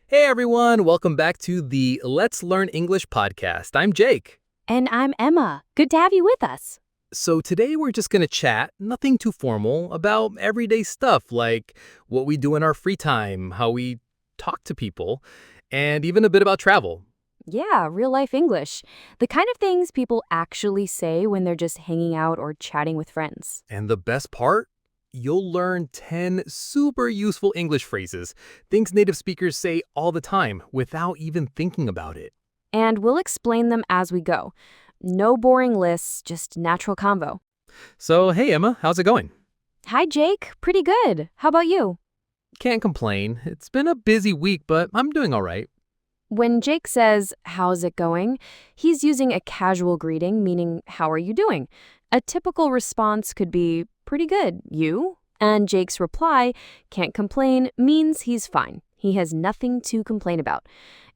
Hey everyone, welcome back to the Let's Learn English podcast. I'm Jake. And I'm Emma. Good to have you with us. So today we're just going to chat, nothing too formal, about everyday stuff like what we do in our free time, how we talk to people, and even a bit about travel. Yeah, real life English. The kind of things people actually say when they're just hanging out or chatting with friends. And the best part? You'll learn 10 super useful English phrases, things native speakers say all the time without even thinking about it. And we'll explain them as we go. No boring lists, just natural convo. So, hey Emma, how's it going? Hi, Jake. Pretty good. How about you? Can't complain. It's been a busy week, but I'm doing all right. When Jake says, "How's it going?" he's using a casual greeting, meaning, "How are you doing?" A typical response could be, "Pretty good. You?" And Jake's reply, "Can't complain," means he's fine. He has nothing to complain about.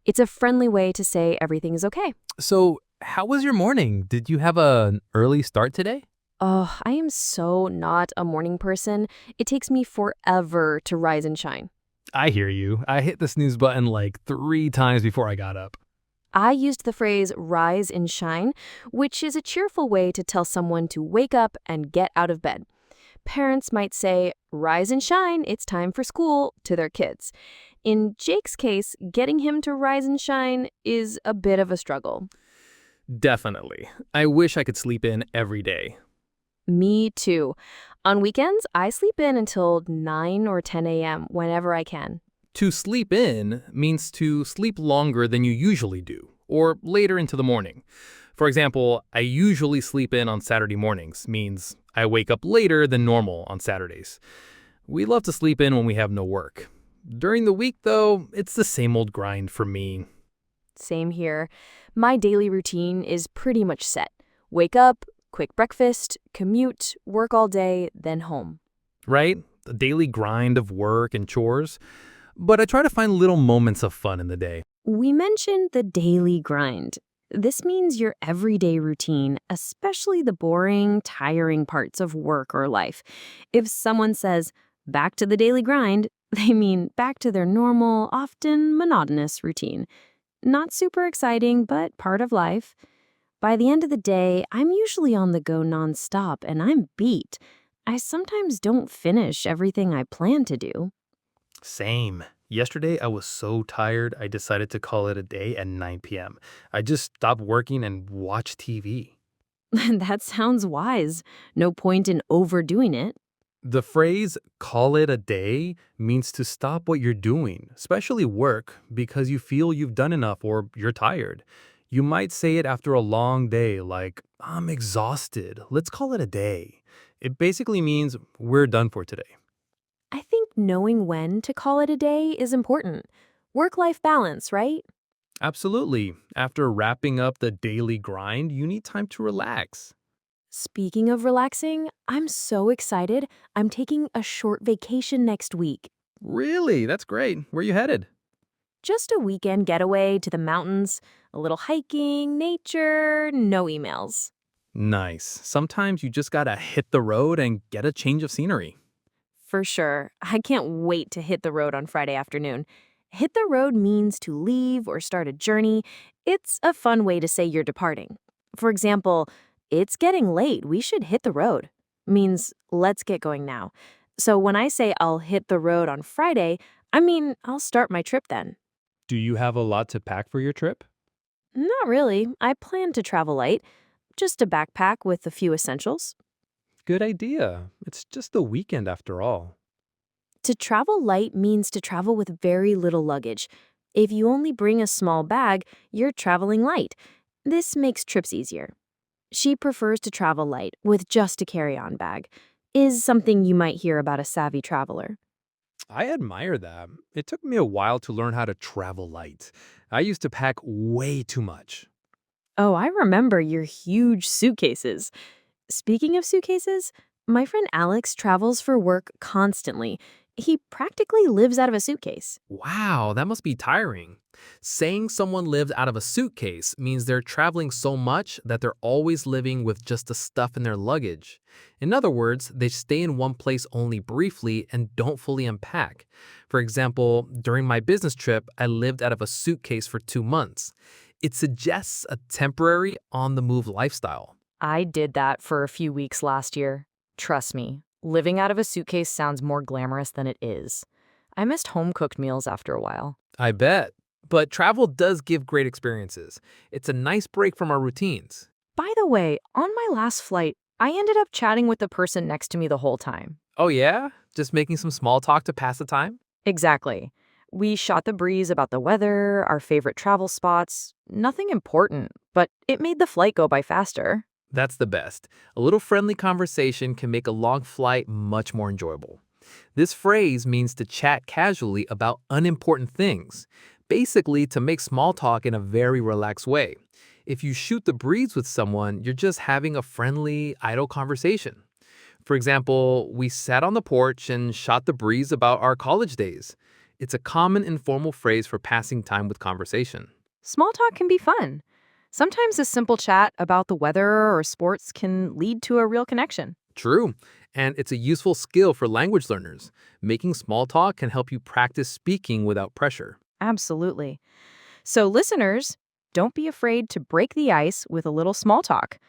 It's a friendly way to say everything is okay. So, how was your morning? Did you have an early start today? Oh, I am so not a morning person. It takes me forever to rise and shine. I hear you. I hit the snooze button like 3 times before I got up. I used the phrase rise and shine, which is a cheerful way to tell someone to wake up and get out of bed. Parents might say, "Rise and shine, it's time for school," to their kids. In Jake's case, getting him to rise and shine is a bit of a struggle. Definitely. I wish I could sleep in every day. Me too. On weekends, I sleep in until 9 or 10 a.m. whenever I can. To sleep in means to sleep longer than you usually do, or later into the morning. For example, I usually sleep in on Saturday mornings, means I wake up later than normal on Saturdays. We love to sleep in when we have no work. During the week, though, it's the same old grind for me. Same here. My daily routine is pretty much set. Wake up, quick breakfast, commute, work all day, then home. Right? The daily grind of work and chores. But I try to find little moments of fun in the day. We mentioned the daily grind. This means your everyday routine, especially the boring, tiring parts of work or life. If someone says, "back to the daily grind," they mean back to their normal, often monotonous routine. Not super exciting, but part of life. By the end of the day, I'm usually on the go nonstop and I'm beat. I sometimes don't finish everything I plan to do. Same. Yesterday, I was so tired, I decided to call it a day at 9 p.m. I just stopped working and watched TV. That sounds wise. No point in overdoing it. The phrase, call it a day, means to stop what you're doing, especially work, because you feel you've done enough or you're tired. You might say it after a long day, like, I'm exhausted. Let's call it a day. It basically means we're done for today. I think knowing when to call it a day is important. Work-life balance, right? Absolutely. After wrapping up the daily grind, you need time to relax. Speaking of relaxing, I'm so excited. I'm taking a short vacation next week. Really? That's great. Where are you headed? Just a weekend getaway to the mountains, a little hiking, nature, no emails. Nice. Sometimes you just gotta hit the road and get a change of scenery. For sure. I can't wait to hit the road on Friday afternoon. Hit the road means to leave or start a journey. It's a fun way to say you're departing. For example, "It's getting late. We should hit the road," means let's get going now. So when I say I'll hit the road on Friday, I mean I'll start my trip then. Do you have a lot to pack for your trip? Not really. I plan to travel light. Just a backpack with a few essentials. Good idea. It's just the weekend after all. To travel light means to travel with very little luggage. If you only bring a small bag, you're traveling light. This makes trips easier. She prefers to travel light with just a carry-on bag. Is something you might hear about a savvy traveler. I admire that. It took me a while to learn how to travel light. I used to pack way too much. Oh, I remember your huge suitcases. Speaking of suitcases, my friend Alex travels for work constantly. He practically lives out of a suitcase. Wow, that must be tiring. Saying someone lives out of a suitcase means they're traveling so much that they're always living with just the stuff in their luggage. In other words, they stay in one place only briefly and don't fully unpack. For example, during my business trip, I lived out of a suitcase for 2 months. It suggests a temporary, on the move lifestyle. I did that for a few weeks last year. Trust me, living out of a suitcase sounds more glamorous than it is. I missed home-cooked meals after a while. I bet. But travel does give great experiences. It's a nice break from our routines. By the way, on my last flight, I ended up chatting with the person next to me the whole time. Oh, yeah? Just making some small talk to pass the time? Exactly. We shot the breeze about the weather, our favorite travel spots. Nothing important, but it made the flight go by faster. That's the best. A little friendly conversation can make a long flight much more enjoyable. This phrase means to chat casually about unimportant things, basically to make small talk in a very relaxed way. If you shoot the breeze with someone, you're just having a friendly, idle conversation. For example, we sat on the porch and shot the breeze about our college days. It's a common informal phrase for passing time with conversation. Small talk can be fun. Sometimes a simple chat about the weather or sports can lead to a real connection. True. And it's a useful skill for language learners. Making small talk can help you practice speaking without pressure. Absolutely. So, listeners, don't be afraid to break the ice with a little small talk.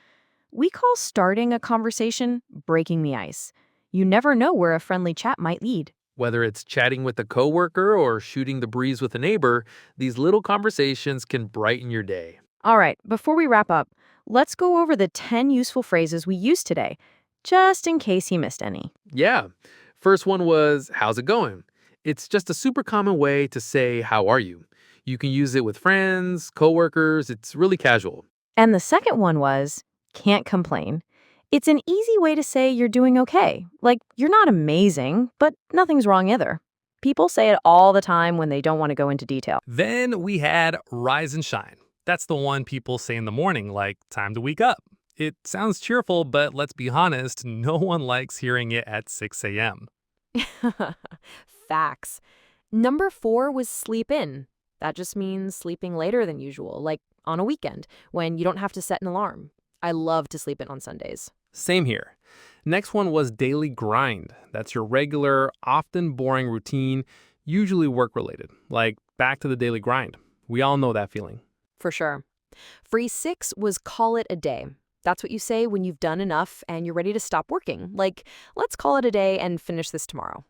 We call starting a conversation breaking the ice. You never know where a friendly chat might lead. Whether it's chatting with a coworker or shooting the breeze with a neighbor, these little conversations can brighten your day. All right, before we wrap up, let's go over the 10 useful phrases we used today, just in case you missed any. Yeah. First one was, how's it going? It's just a super common way to say, how are you? You can use it with friends, coworkers. It's really casual. And the second one was, can't complain. It's an easy way to say you're doing okay. Like, you're not amazing, but nothing's wrong either. People say it all the time when they don't want to go into detail. Then we had rise and shine. That's the one people say in the morning, like time to wake up. It sounds cheerful, but let's be honest, no one likes hearing it at 6 a.m. Facts. Number 4 was sleep in. That just means sleeping later than usual, like on a weekend when you don't have to set an alarm. I love to sleep in on Sundays. Same here. Next one was daily grind. That's your regular, often boring routine, usually work-related, like back to the daily grind. We all know that feeling. For sure. Phrase 6 was call it a day. That's what you say when you've done enough and you're ready to stop working. Like, let's call it a day and finish this tomorrow.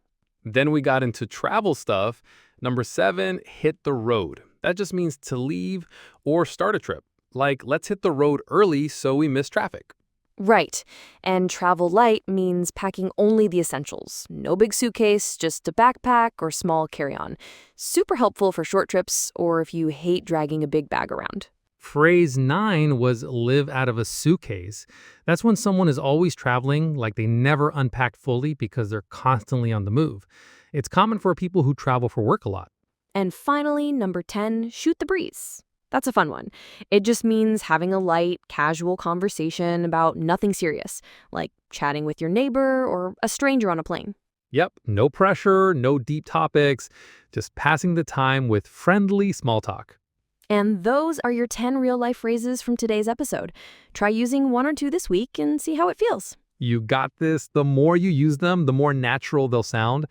Then we got into travel stuff. Number 7, hit the road. That just means to leave or start a trip. Like, let's hit the road early so we miss traffic. Right. And travel light means packing only the essentials. No big suitcase, just a backpack or small carry-on. Super helpful for short trips or if you hate dragging a big bag around. Phrase 9 was live out of a suitcase. That's when someone is always traveling, like they never unpack fully because they're constantly on the move. It's common for people who travel for work a lot. And finally, number 10, shoot the breeze. That's a fun one. It just means having a light, casual conversation about nothing serious, like chatting with your neighbor or a stranger on a plane. Yep, no pressure, no deep topics, just passing the time with friendly small talk. And those are your 10 real-life phrases from today's episode. Try using 1 or 2 this week and see how it feels. You got this. The more you use them, the more natural they'll sound.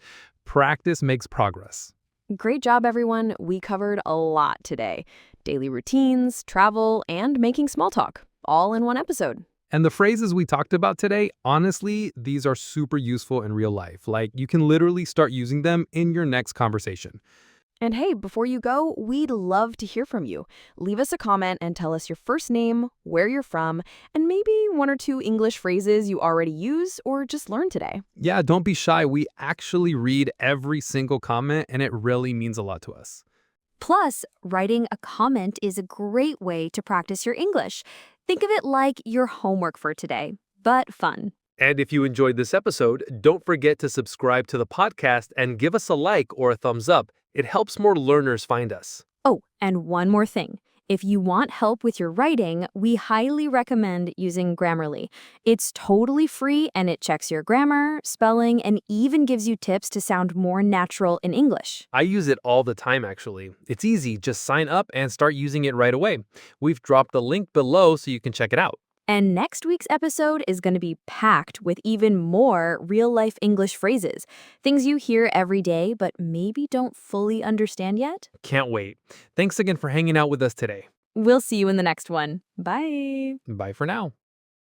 Practice makes progress. Great job, everyone. We covered a lot today. Daily routines, travel, and making small talk, all in one episode. And the phrases we talked about today, honestly, these are super useful in real life. Like, you can literally start using them in your next conversation. And hey, before you go, we'd love to hear from you. Leave us a comment and tell us your first name, where you're from, and maybe 1 or 2 English phrases you already use or just learned today. Yeah, don't be shy. We actually read every single comment, and it really means a lot to us. Plus, writing a comment is a great way to practice your English. Think of it like your homework for today, but fun. And if you enjoyed this episode, don't forget to subscribe to the podcast and give us a like or a thumbs up. It helps more learners find us. Oh, and one more thing. If you want help with your writing, we highly recommend using Grammarly. It's totally free and it checks your grammar, spelling, and even gives you tips to sound more natural in English. I use it all the time, actually. It's easy, just sign up and start using it right away. We've dropped the link below so you can check it out. And next week's episode is going to be packed with even more real-life English phrases, things you hear every day but maybe don't fully understand yet. Can't wait. Thanks again for hanging out with us today. We'll see you in the next one. Bye. Bye for now.